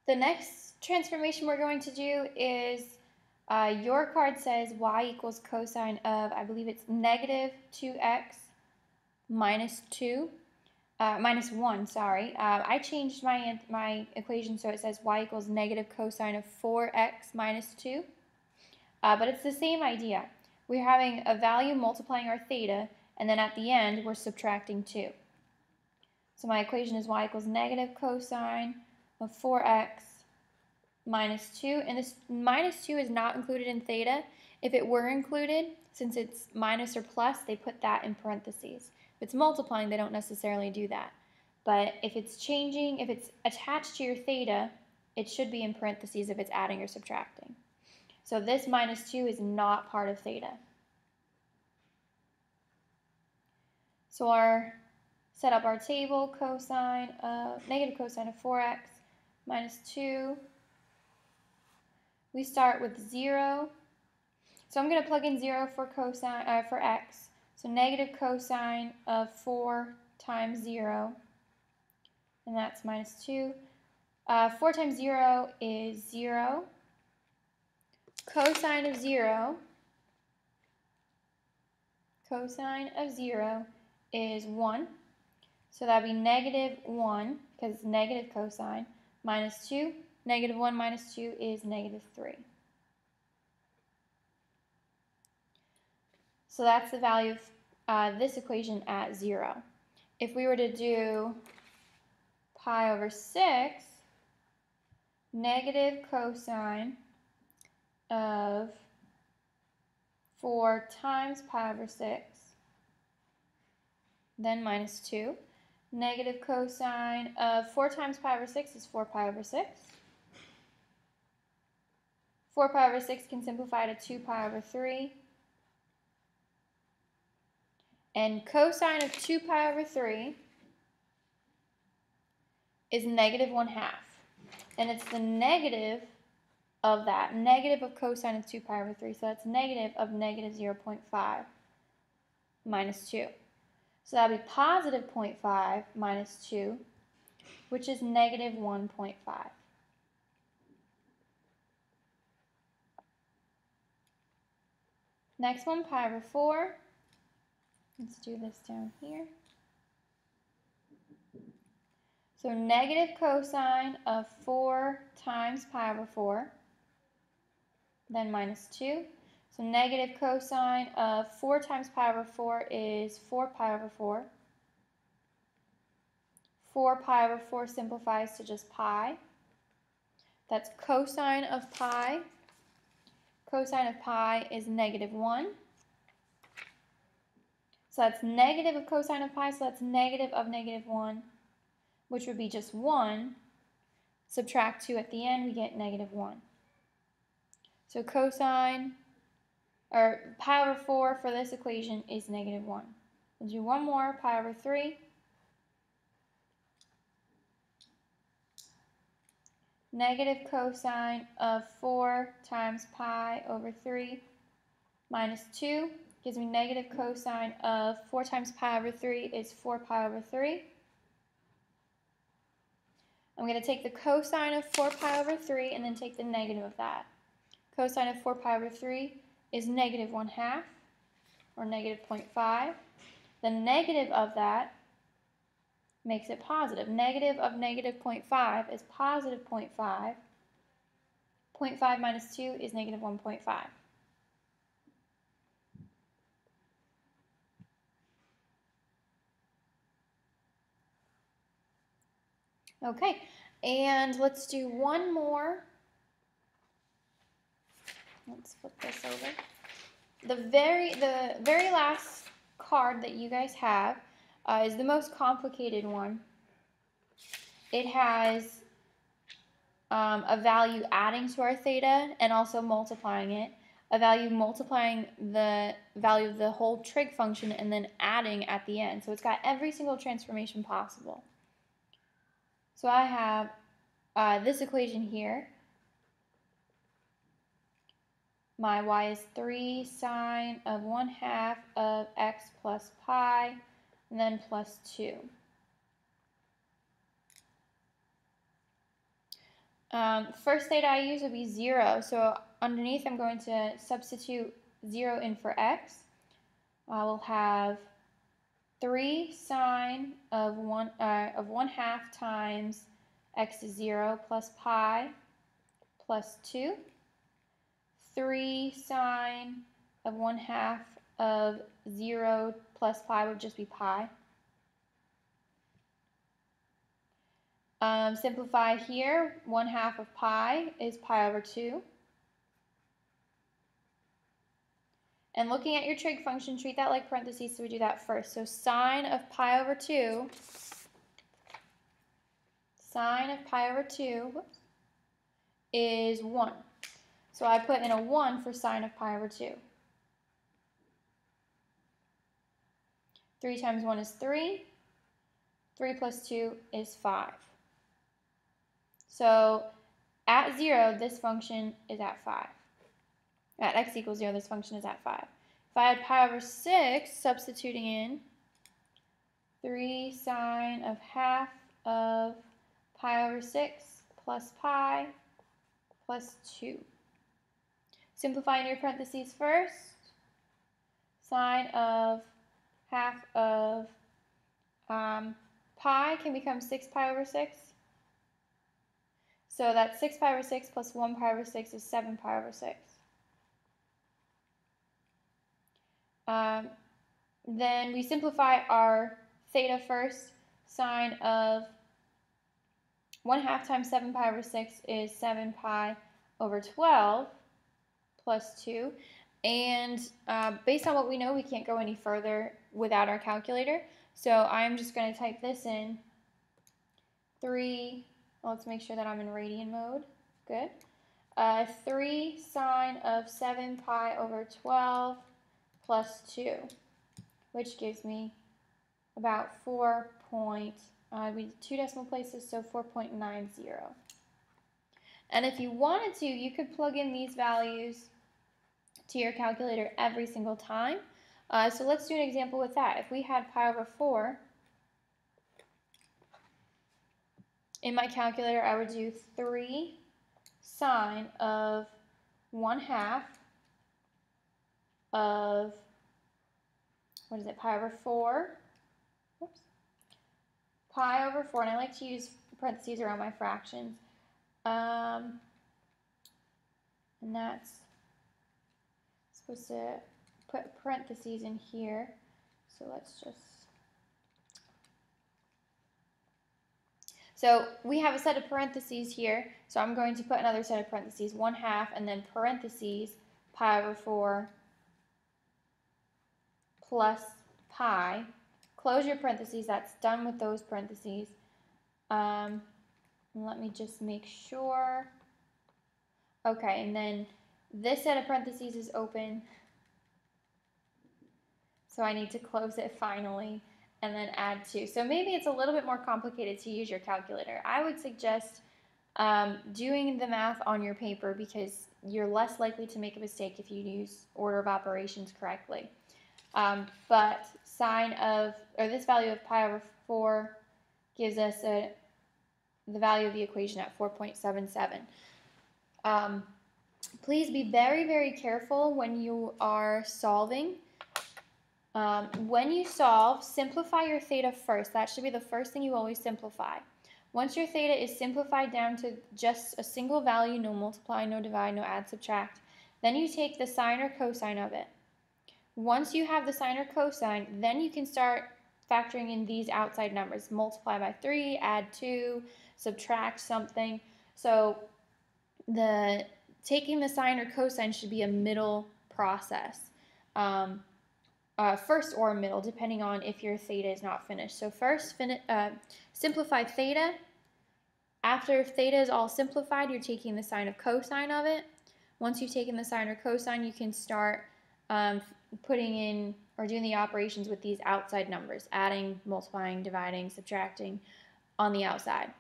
The next transformation we're going to do is your card says y equals cosine of, I believe it's negative 2x minus 2, minus 1, sorry. I changed my equation so it says y equals negative cosine of 4x minus 2. But it's the same idea. We're having a value multiplying our theta, and then at the end we're subtracting 2. So my equation is y equals negative cosine of 4x minus 2, and this minus 2 is not included in theta. If it were included, since it's minus or plus, they put that in parentheses. If it's multiplying, they don't necessarily do that. But if it's changing, if it's attached to your theta, it should be in parentheses if it's adding or subtracting. So this minus 2 is not part of theta. So set up our table, negative cosine of 4x minus 2. We start with 0. So I'm going to plug in 0 for for x. So negative cosine of 4 times 0, and that's minus 2. 4 times 0 is 0. Cosine of 0 is 1. So that would be negative 1, because it's negative cosine, minus 2. Negative 1 minus 2 is negative 3. So that's the value of this equation at 0. If we were to do pi over 6, negative cosine of 4 times pi over 6, then minus 2. Negative cosine of 4 times pi over 6 is 4 pi over 6. 4 pi over 6 can simplify to 2 pi over 3. And cosine of 2 pi over 3 is negative 1/2. And it's the negative of that, negative of cosine of 2 pi over 3. So that's negative of negative 0.5 minus 2. So that would be positive 0.5 minus 2, which is negative 1.5. Next one, pi over 4. Let's do this down here. So negative cosine of 4 times pi over 4, then minus 2. So negative cosine of 4 times pi over 4 is 4 pi over 4. 4 pi over 4 simplifies to just pi. That's cosine of pi. Cosine of pi is negative 1. So that's negative of cosine of pi, so that's negative of negative 1, which would be just 1. Subtract 2 at the end, we get negative 1. So cosine, or pi over 4 for this equation is negative 1. We'll do one more, pi over 3. Negative cosine of 4 times pi over 3 minus 2 gives me negative cosine of 4 times pi over 3 is 4 pi over 3. I'm going to take the cosine of 4 pi over 3 and then take the negative of that. Cosine of 4 pi over 3 is negative 1/2, or negative 0.5. The negative of that makes it positive. Negative of negative 0.5 is positive 0.5. 0.5 minus 2 is negative 1.5. Okay, and let's do one more. Let's flip this over. The very last card that you guys have is the most complicated one. It has a value adding to our theta and also multiplying it. A value multiplying the value of the whole trig function and then adding at the end. So it's got every single transformation possible. So I have this equation here. My y is 3 sine of 1/2 of x plus pi, and then plus 2. First theta I use would be 0. So underneath I'm going to substitute 0 in for x. I will have 3 sine of 1/2 times x is 0 plus pi plus 2. 3 sine of 1/2 of 0 plus pi would just be pi. Simplify here, 1/2 of pi is pi over 2. And looking at your trig function, treat that like parentheses, so we do that first. So sine of pi over 2, whoops, is 1. So I put in a 1 for sine of pi over 2. 3 times 1 is 3. 3 plus 2 is 5. So at 0, this function is at 5. At x equals 0, this function is at 5. If I had pi over 6, substituting in 3 sine of 1/2 of pi over 6 plus pi plus 2. Simplifying your parentheses first. Sine of 1/2 of pi can become 6 pi over 6. So that's 6 pi over 6 plus 1 pi over 6 is 7 pi over 6. Then we simplify our theta first. Sine of 1/2 times 7 pi over 6 is 7 pi over 12 plus 2. And based on what we know, we can't go any further without our calculator. So I'm just going to type this in. 3, let's make sure that I'm in radian mode. Good. 3 sine of 7 pi over 12 plus 2, which gives me about 4 we did 2 decimal places, so 4.90. And if you wanted to, you could plug in these values to your calculator every single time. So let's do an example with that. If we had pi over 4, in my calculator I would do 3 sine of 1/2 of, what is it, pi over 4. Oops. Pi over 4, and I like to use parentheses around my fractions. And that's supposed to put parentheses in here. So let's just... So we have a set of parentheses here. So I'm going to put another set of parentheses, 1/2, and then parentheses, pi over 4 plus pi. Close your parentheses. That's done with those parentheses. Let me just make sure. Okay, and then this set of parentheses is open. So I need to close it finally and then add 2. So maybe it's a little bit more complicated to use your calculator. I would suggest doing the math on your paper because you're less likely to make a mistake if you use order of operations correctly. But this value of pi over 4 gives us the value of the equation at 4.77. Please be very, very careful when you are solving. When you solve, simplify your theta first. That should be the first thing you always simplify. Once your theta is simplified down to just a single value, no multiply, no divide, no add, subtract, then you take the sine or cosine of it. Once you have the sine or cosine, then you can start factoring in these outside numbers. Multiply by 3, add 2, subtract something. So taking the sine or cosine should be a middle process. First or middle, depending on if your theta is not finished. So first, simplify theta. After theta is all simplified, you're taking the sine of cosine of it. Once you've taken the sine or cosine, you can start putting in or doing the operations with these outside numbers, adding, multiplying, dividing, subtracting on the outside.